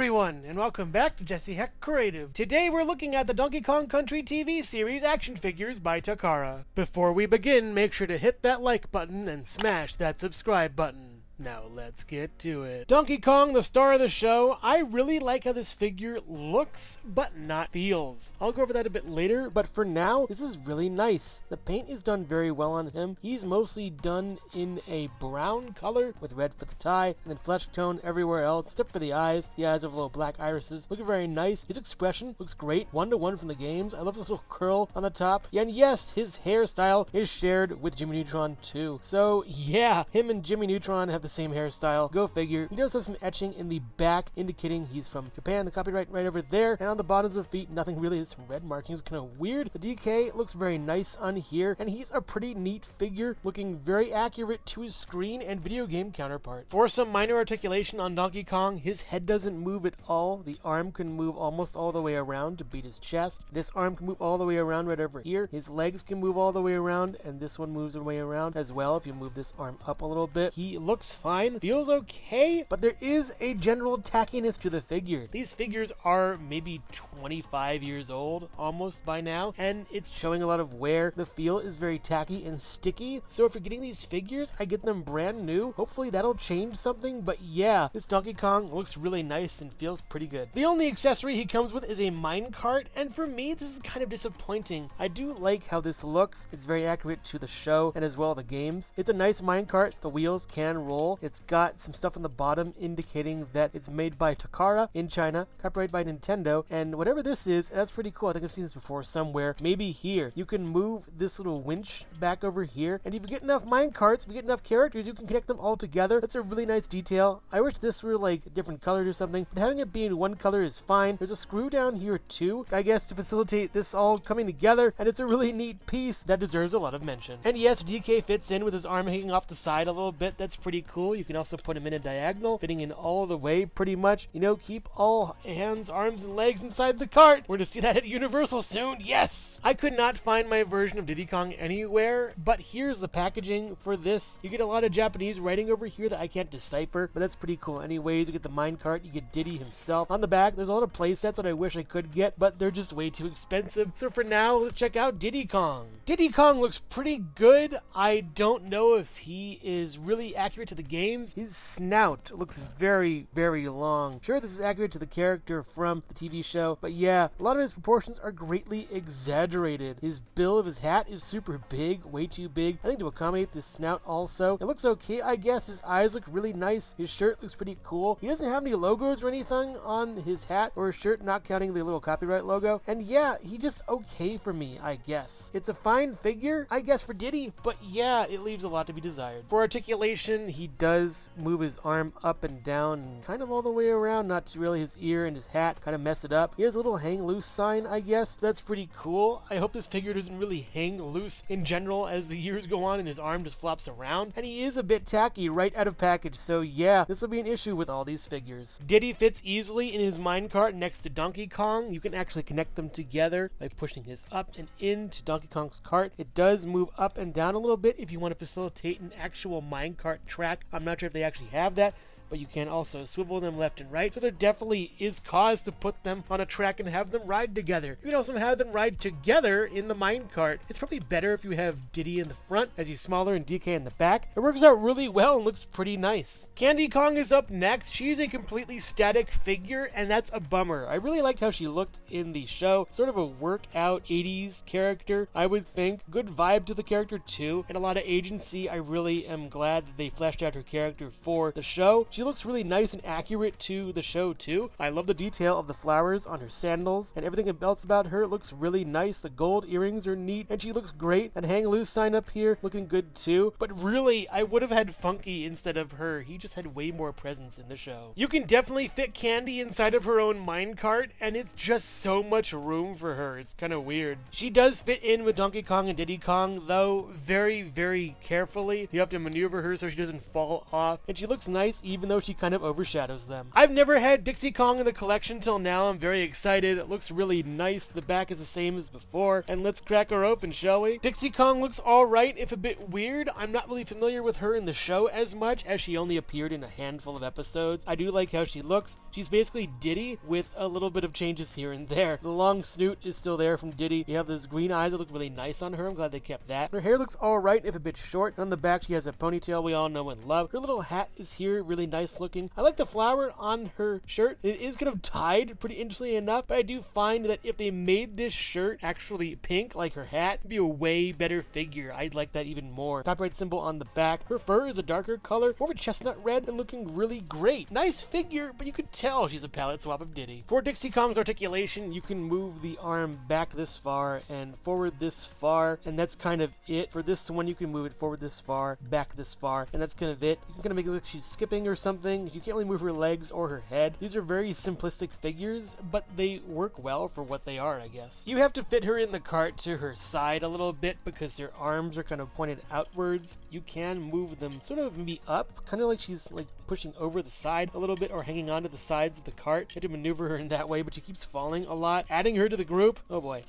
everyone, and welcome back to Jesse Hecht Creative. Today we're looking at the Donkey Kong Country TV series action figures by Takara. Before we begin, make sure to hit that like button and smash that subscribe button. Now let's get to it. Donkey Kong, the star of the show. I really like how this figure looks, but not feels. I'll go over that a bit later, but for now, this is really nice. The paint is done very well on him. He's mostly done in a brown color with red for the tie, and then flesh tone everywhere else, except for the eyes. The eyes have little black irises. Looking very nice. His expression looks great. 1-to-1 from the games. I love this little curl on the top. And yes, his hairstyle is shared with Jimmy Neutron too. So yeah, him and Jimmy Neutron have the same hairstyle. Go figure. He does have some etching in the back indicating he's from Japan. The copyright right over there. And on the bottoms of feet, nothing really. Is some red markings. Kind of weird. The DK looks very nice on here. And he's a pretty neat figure, looking very accurate to his screen and video game counterpart. For some minor articulation on Donkey Kong, his head doesn't move at all. The arm can move almost all the way around to beat his chest. This arm can move all the way around right over here. His legs can move all the way around, and this one moves the way around as well if you move this arm up a little bit. He looks fine. Feels okay, but there is a general tackiness to the figure. These figures are maybe 25 years old almost by now, and it's showing a lot of wear. The feel is very tacky and sticky, so if you're getting these figures, I get them brand new. Hopefully that'll change something, but yeah, this Donkey Kong looks really nice and feels pretty good. The only accessory he comes with is a minecart, and for me, this is kind of disappointing. I do like how this looks. It's very accurate to the show and as well the games. It's a nice minecart. The wheels can roll. It's got some stuff on the bottom indicating that it's made by Takara in China, copyrighted by Nintendo, and whatever this is, that's pretty cool. I think I've seen this before somewhere. Maybe here. You can move this little winch back over here, and if you get enough minecarts, if you get enough characters, you can connect them all together. That's a really nice detail. I wish this were like different colors or something, but having it be in one color is fine. There's a screw down here too, I guess, to facilitate this all coming together, and it's a really neat piece that deserves a lot of mention. And yes, DK fits in with his arm hanging off the side a little bit. That's pretty cool. You can also put him in a diagonal, fitting in all the way pretty much. You know, keep all hands, arms, and legs inside the cart. We're going to see that at Universal soon. Yes! I could not find my version of Diddy Kong anywhere, but here's the packaging for this. You get a lot of Japanese writing over here that I can't decipher, but that's pretty cool anyways. You get the minecart, you get Diddy himself. On the back, there's a lot of playsets that I wish I could get, but they're just way too expensive. So for now, let's check out Diddy Kong. Diddy Kong looks pretty good. I don't know if he is really accurate to the games. His snout looks very, very long. Sure, this is accurate to the character from the TV show, but yeah, a lot of his proportions are greatly exaggerated. His bill of his hat is super big, way too big, I think, to accommodate this snout also. It looks okay, I guess. His eyes look really nice. His shirt looks pretty cool. He doesn't have any logos or anything on his hat or his shirt, not counting the little copyright logo. And yeah, he just okay for me, I guess. It's a fine figure, I guess, for Diddy, but yeah, it leaves a lot to be desired. For articulation, he does move his arm up and down and kind of all the way around, not to really his ear and his hat kind of mess it up. He has a little hang loose sign, I guess. That's pretty cool. I hope this figure doesn't really hang loose in general as the years go on and his arm just flops around. And he is a bit tacky right out of package, so yeah, this will be an issue with all these figures. Diddy fits easily in his minecart next to Donkey Kong. You can actually connect them together by pushing his up and into Donkey Kong's cart. It does move up and down a little bit if you want to facilitate an actual minecart track. I'm not sure if they actually have that, but you can also swivel them left and right, so there definitely is cause to put them on a track and have them ride together. You can also have them ride together in the minecart. It's probably better if you have Diddy in the front as he's smaller and DK in the back. It works out really well and looks pretty nice. Candy Kong is up next. She's a completely static figure, and that's a bummer. I really liked how she looked in the show. Sort of a workout 80s character, I would think. Good vibe to the character too, and a lot of agency. I really am glad that they fleshed out her character for the show. She looks really nice and accurate to the show too. I love the detail of the flowers on her sandals, and everything else about her looks really nice. The gold earrings are neat, and she looks great. And hang loose sign up here looking good too. But really, I would have had Funky instead of her. He just had way more presence in the show. You can definitely fit Candy inside of her own minecart, and it's just so much room for her. It's kind of weird. She does fit in with Donkey Kong and Diddy Kong, though very, very carefully. You have to maneuver her so she doesn't fall off, and she looks nice even though she kind of overshadows them. I've never had Dixie Kong in the collection till now. I'm very excited. It looks really nice. The back is the same as before. And let's crack her open, shall we? Dixie Kong looks alright, if a bit weird. I'm not really familiar with her in the show as much, as she only appeared in a handful of episodes. I do like how she looks. She's basically Diddy with a little bit of changes here and there. The long snoot is still there from Diddy. You have those green eyes that look really nice on her. I'm glad they kept that. Her hair looks alright, if a bit short. On the back, she has a ponytail we all know and love. Her little hat is here, really nice looking. I like the flower on her shirt. It is kind of tied, pretty interestingly enough, but I do find that if they made this shirt actually pink, like her hat, it'd be a way better figure. I'd like that even more. Copyright symbol on the back. Her fur is a darker color, more of a chestnut red, and looking really great. Nice figure, but you could tell she's a palette swap of Diddy. For Dixie Kong's articulation, you can move the arm back this far and forward this far, and that's kind of it. For this one, you can move it forward this far, back this far, and that's kind of it. You can kind of make it look like she's skipping or something. You can't really move her legs or her head. These are very simplistic figures, but they work well for what they are, I guess. You have to fit her in the cart to her side a little bit because her arms are kind of pointed outwards. You can move them sort of maybe up, kind of like she's like pushing over the side a little bit or hanging onto the sides of the cart. You have to maneuver her in that way, but she keeps falling a lot. Adding her to the group, oh boy.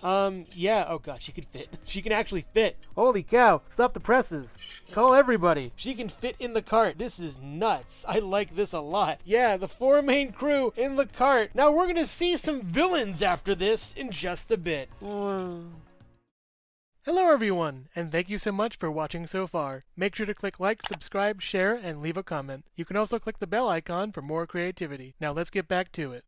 Yeah, oh gosh, she could fit. She can actually fit. Holy cow, stop the presses. Call everybody. She can fit in the cart. This is nuts. I like this a lot. Yeah, the 4 main crew in the cart. Now we're gonna see some villains after this in just a bit. Hello everyone, and thank you so much for watching so far. Make sure to click like, subscribe, share, and leave a comment. You can also click the bell icon for more creativity. Now let's get back to it.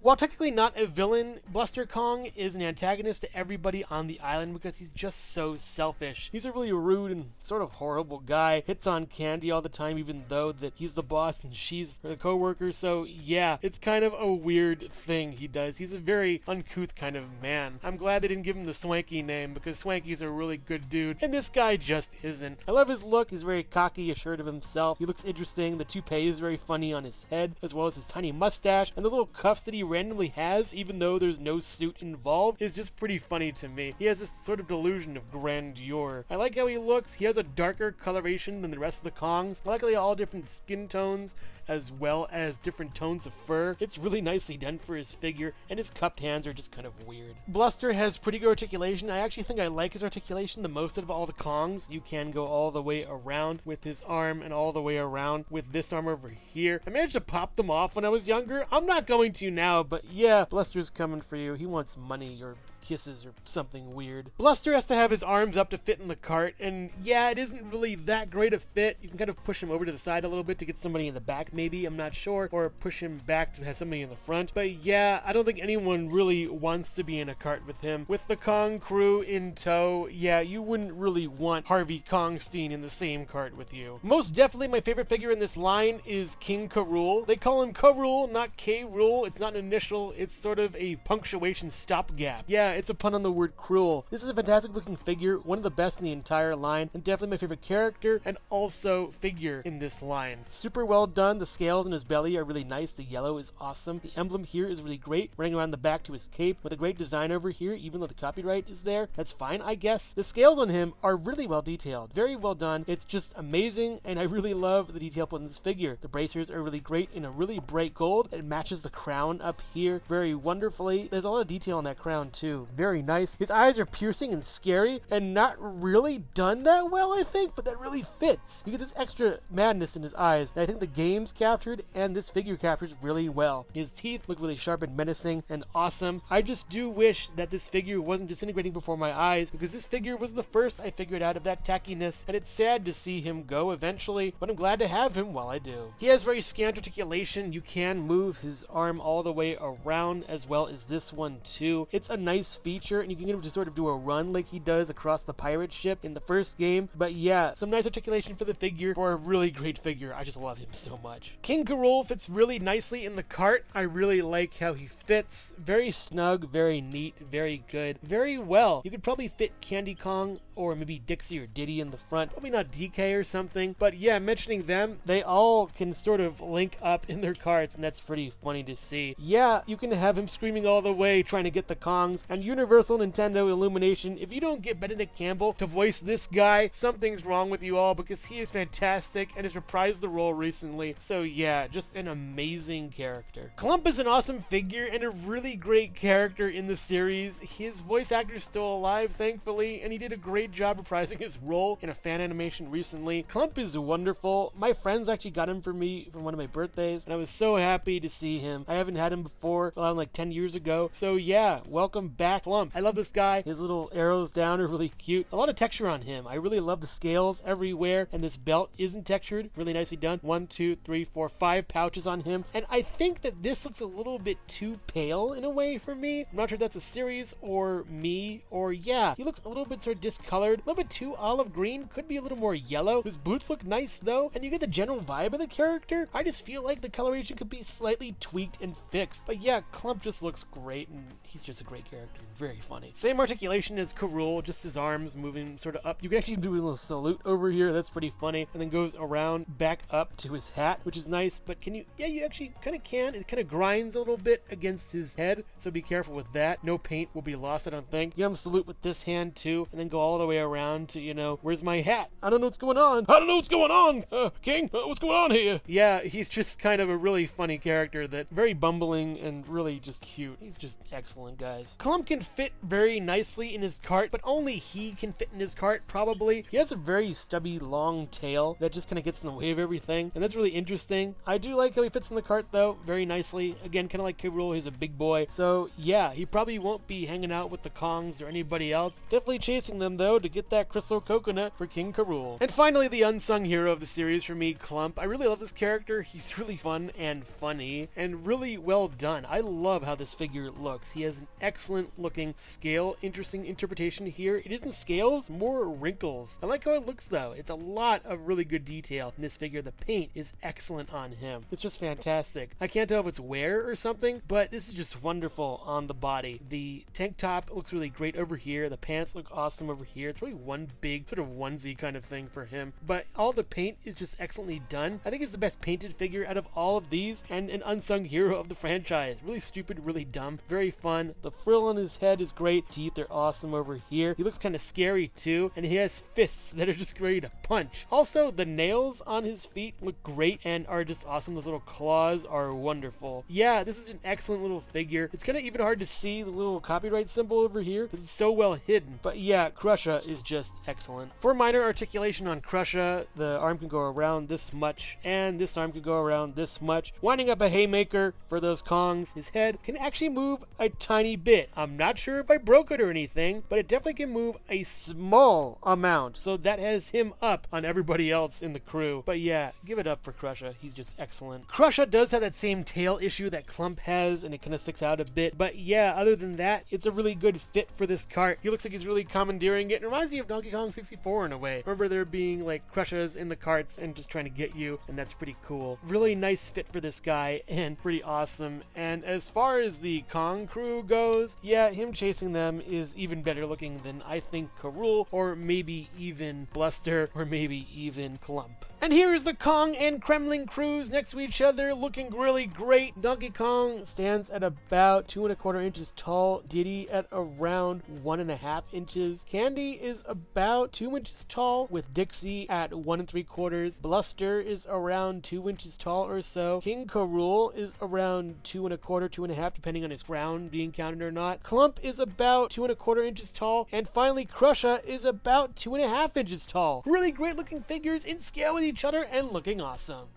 While technically not a villain, Bluster Kong is an antagonist to everybody on the island because he's just so selfish. He's a really rude and sort of horrible guy. Hits on Candy all the time, even though that he's the boss and she's the co-worker. So yeah, it's kind of a weird thing he does. He's a very uncouth kind of man. I'm glad they didn't give him the Swanky name because Swanky's a really good dude, and this guy just isn't. I love his look. He's very cocky, assured of himself. He looks interesting. The toupee is very funny on his head, as well as his tiny mustache, and the little cuffs that he randomly has, even though there's no suit involved, is just pretty funny to me. He has this sort of delusion of grandeur. I like how he looks. He has a darker coloration than the rest of the Kongs. I like how they all different skin tones as well as different tones of fur. It's really nicely done for his figure, and his cupped hands are just kind of weird. Bluster has pretty good articulation. I actually think I like his articulation the most out of all the Kongs. You can go all the way around with his arm and all the way around with this arm over here. I managed to pop them off when I was younger. I'm not going to now, but yeah, Bluster's coming for you. He wants money or kisses or something weird. Bluster has to have his arms up to fit in the cart, and yeah, it isn't really that great a fit. You can kind of push him over to the side a little bit to get somebody in the back maybe, I'm not sure, or push him back to have somebody in the front. But yeah, I don't think anyone really wants to be in a cart with him. With the Kong crew in tow, yeah, you wouldn't really want Harvey Kongstein in the same cart with you. Most definitely my favorite figure in this line is King K. Rool. They call him K-Rool, not K-Rool. It's not an initial, it's sort of a punctuation stopgap. Yeah, it's a pun on the word cruel. This is a fantastic looking figure, one of the best in the entire line, and definitely my favorite character and also figure in this line. Super well done. The scales on his belly are really nice. The yellow is awesome. The emblem here is really great, running around the back to his cape with a great design over here, even though the copyright is there. That's fine, I guess. The scales on him are really well detailed. Very well done. It's just amazing, and I really love the detail put in this figure. The bracers are really great in a really bright gold. It matches the crown up here very wonderfully. There's a lot of detail on that crown too. Very nice. His eyes are piercing and scary and not really done that well, I think, but that really fits. You get this extra madness in his eyes that I think the game's captured and this figure captures really well. His teeth look really sharp and menacing and awesome. I just do wish that this figure wasn't disintegrating before my eyes, because this figure was the first I figured out of that tackiness, and it's sad to see him go eventually, but I'm glad to have him while I do. He has very scant articulation. You can move his arm all the way around as well as this one too. It's a nice feature, and you can get him to sort of do a run like he does across the pirate ship in the first game. But yeah, some nice articulation for the figure, for a really great figure. I just love him so much. King K. Rool fits really nicely in the cart. I really like how he fits. Very snug, very neat, very good, very well. You could probably fit Candy Kong or maybe Dixie or Diddy in the front. Probably not DK or something. But yeah, mentioning them, they all can sort of link up in their carts, and that's pretty funny to see. Yeah, you can have him screaming all the way trying to get the Kongs, and on Universal Nintendo Illumination. If you don't get Benedict Campbell to voice this guy, something's wrong with you all, because he is fantastic and has reprised the role recently. So yeah, just an amazing character. Clump is an awesome figure and a really great character in the series. His voice actor is still alive, thankfully, and he did a great job reprising his role in a fan animation recently. Clump is wonderful. My friends actually got him for me for one of my birthdays, and I was so happy to see him. I haven't had him before, like 10 years ago. So yeah, welcome back, Clump. I love this guy. His little arrows down are really cute. A lot of texture on him. I really love the scales everywhere, and this belt isn't textured. Really nicely done. 1, 2, 3, 4, 5 pouches on him, and I think that this looks a little bit too pale in a way for me. I'm not sure if that's a series or me, or yeah, he looks a little bit sort of discolored, a little bit too olive green, could be a little more yellow. His boots look nice though, and you get the general vibe of the character. I just feel like the coloration could be slightly tweaked and fixed, but yeah, Clump just looks great, and he's just a great character, very funny. Same articulation as Rool, just his arms moving sort of up. You can actually do a little salute over here, that's pretty funny, and then goes around back up to his hat, which is nice. But can you, yeah, you actually kind of can. It kind of grinds a little bit against his head, so be careful with that. No paint will be lost, I don't think. You have him salute with this hand too, and then go all the way around to, you know, where's my hat? I don't know what's going on. I don't know what's going on, King, what's going on here? Yeah, he's just kind of a really funny character, that very bumbling and really just cute. He's just excellent, guys. Clump can fit very nicely in his cart, but only he can fit in his cart, probably. He has a very stubby, long tail that just kind of gets in the way of everything, and that's really interesting. I do like how he fits in the cart though, very nicely. Again, kind of like Rool, he's a big boy. So yeah, he probably won't be hanging out with the Kongs or anybody else. Definitely chasing them though to get that crystal coconut for King Rool. And finally, the unsung hero of the series for me, Clump. I really love this character. He's really fun and funny and really well done. I love how this figure looks. He has an excellent looking scale, interesting interpretation here. It isn't scales, more wrinkles. I like how it looks though. It's a lot of really good detail in this figure. The paint is excellent on him. It's just fantastic. I can't tell if it's wear or something, but this is just wonderful on the body. The tank top looks really great over here. The pants look awesome over here. It's really one big sort of onesie kind of thing for him, but all the paint is just excellently done. I think it's the best painted figure out of all of these, and an unsung hero of the franchise. Really stupid, really dumb, very fun. The frill on his head is great. Teeth are awesome over here. He looks kind of scary too, and he has fists that are just ready to punch. Also, the nails on his feet look great and are just awesome. Those little claws are wonderful. Yeah, this is an excellent little figure. It's kind of even hard to see the little copyright symbol over here. It's so well hidden. But yeah, Crusha is just excellent. For minor articulation on Crusha, the arm can go around this much, and this arm can go around this much, winding up a haymaker for those Kongs. His head can actually move a tiny bit. I'm not sure if I broke it or anything, but it definitely can move a small amount. So that has him up on everybody else in the crew. But yeah, give it up for Crusha. He's just excellent. Crusha does have that same tail issue that Clump has, and it kind of sticks out a bit. But yeah, other than that, it's a really good fit for this cart. He looks like he's really commandeering it. It reminds me of Donkey Kong 64 in a way. Remember there being like Crushas in the carts and just trying to get you, and that's pretty cool. Really nice fit for this guy and pretty awesome. And as far as the Kong crew goes, yeah, him chasing them is even better looking than I think Rool, or maybe even Bluster, or maybe even Clump. And here is the Kong and Kremling crews next to each other, looking really great. Donkey Kong stands at about 2¼ inches tall. Diddy at around 1½ inches. Candy is about 2 inches tall, with Dixie at 1¾ Bluster is around 2 inches tall or so. King Rool is around 2¼ 2½, depending on his crown being counted or not. Clump is about 2¼ inches tall, and finally Crusha is about 2½ inches tall. Really great looking figures in scale with each other and looking awesome.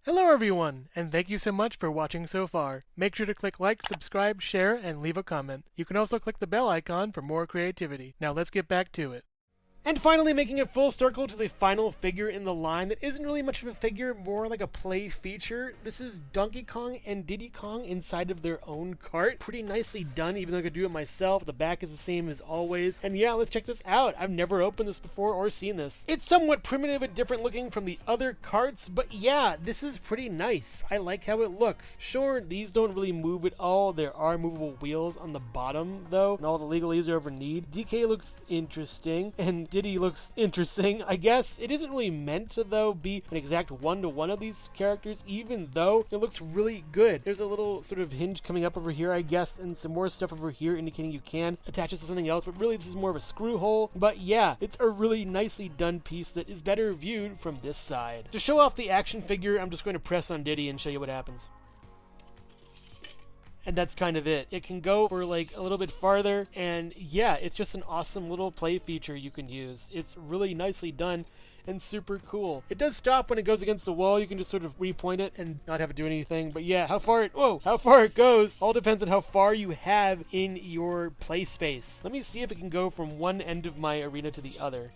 Hello everyone, and thank you so much for watching so far. Make sure to click like, subscribe, share, and leave a comment. You can also click the bell icon for more creativity. Now let's get back to it. And finally, making it full circle to the final figure in the line that isn't really much of a figure, more like a play feature. This is Donkey Kong and Diddy Kong inside of their own cart. Pretty nicely done, even though I could do it myself. The back is the same as always. And yeah, let's check this out. I've never opened this before or seen this. It's somewhat primitive and different looking from the other carts, but yeah, this is pretty nice. I like how it looks. Sure, these don't really move at all. There are movable wheels on the bottom, though, and all the legalese you ever need. DK looks interesting, and Diddy looks interesting, I guess. It isn't really meant to, though, be an exact one-to-one of these characters, even though it looks really good. There's a little sort of hinge coming up over here, I guess, and some more stuff over here indicating you can attach it to something else, but really this is more of a screw hole. But yeah, it's a really nicely done piece that is better viewed from this side. To show off the action figure, I'm just going to press on Diddy and show you what happens. And that's kind of it. It can go for like a little bit farther, and yeah, it's just an awesome little play feature you can use. It's really nicely done and super cool. It does stop when it goes against the wall. You can just sort of repoint it and not have it do anything. But yeah, how far it goes all depends on how far you have in your play space. Let me see if it can go from one end of my arena to the other.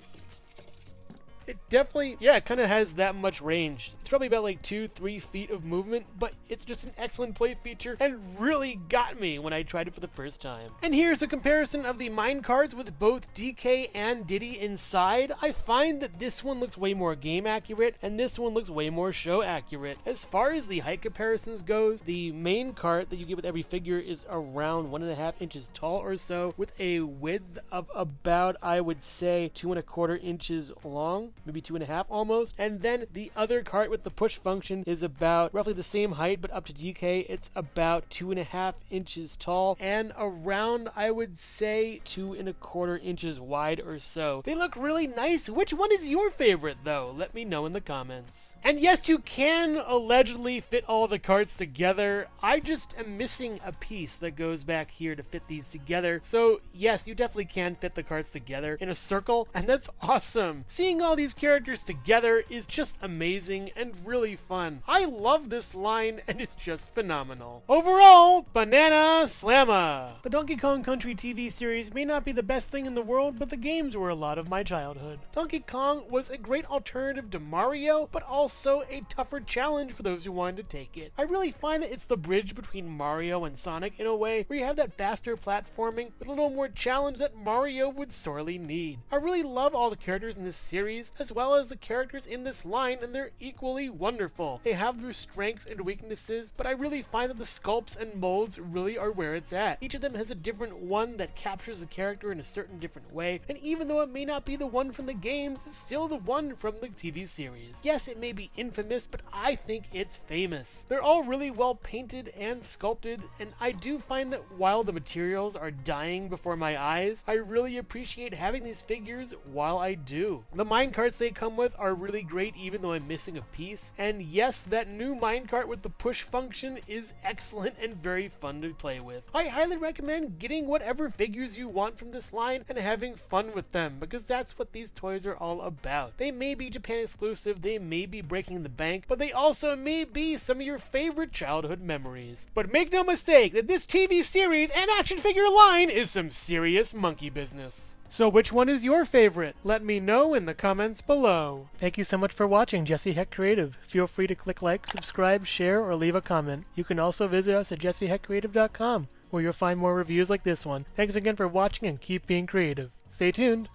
It definitely, yeah, it kind of has that much range. It's probably about like 2-3 feet of movement, but it's just an excellent play feature and really got me when I tried it for the first time. And here's a comparison of the mine cards with both DK and Diddy inside. I find that this one looks way more game accurate and this one looks way more show accurate. As far as the height comparisons goes, the main cart that you get with every figure is around 1.5 inches tall or so, with a width of about, I would say, 2.25 inches long. Maybe 2.5 almost. And then the other cart with the push function is about roughly the same height, but up to DK, it's about 2.5 inches tall and around, I would say, 2.25 inches wide or so. They look really nice. Which one is your favorite, though? Let me know in the comments. And yes, you can allegedly fit all the carts together. I just am missing a piece that goes back here to fit these together. So yes, you definitely can fit the carts together in a circle, and that's awesome. Seeing all these characters together is just amazing and really fun. I love this line and it's just phenomenal. Overall, banana slamma! The Donkey Kong Country TV series may not be the best thing in the world, but the games were a lot of my childhood. Donkey Kong was a great alternative to Mario, but also a tougher challenge for those who wanted to take it. I really find that it's the bridge between Mario and Sonic in a way, where you have that faster platforming with a little more challenge that Mario would sorely need. I really love all the characters in this series, as well as the characters in this line, and they're equally wonderful. They have their strengths and weaknesses, but I really find that the sculpts and molds really are where it's at. Each of them has a different one that captures the character in a certain different way, and even though it may not be the one from the games, it's still the one from the TV series. Yes, it may be infamous, but I think it's famous. They're all really well painted and sculpted, and I do find that while the materials are dying before my eyes, I really appreciate having these figures while I do. The minecarts they come with are really great, even though I'm missing a piece. And yes, that new minecart with the push function is excellent and very fun to play with. I highly recommend getting whatever figures you want from this line and having fun with them, because that's what these toys are all about. They may be Japan exclusive, they may be breaking the bank, but they also may be some of your favorite childhood memories. But make no mistake that this TV series and action figure line is some serious monkey business. So which one is your favorite? Let me know in the comments below. Thank you so much for watching Jesse Hecht Creative. Feel free to click like, subscribe, share, or leave a comment. You can also visit us at jessehechtcreative.com, where you'll find more reviews like this one. Thanks again for watching and keep being creative. Stay tuned.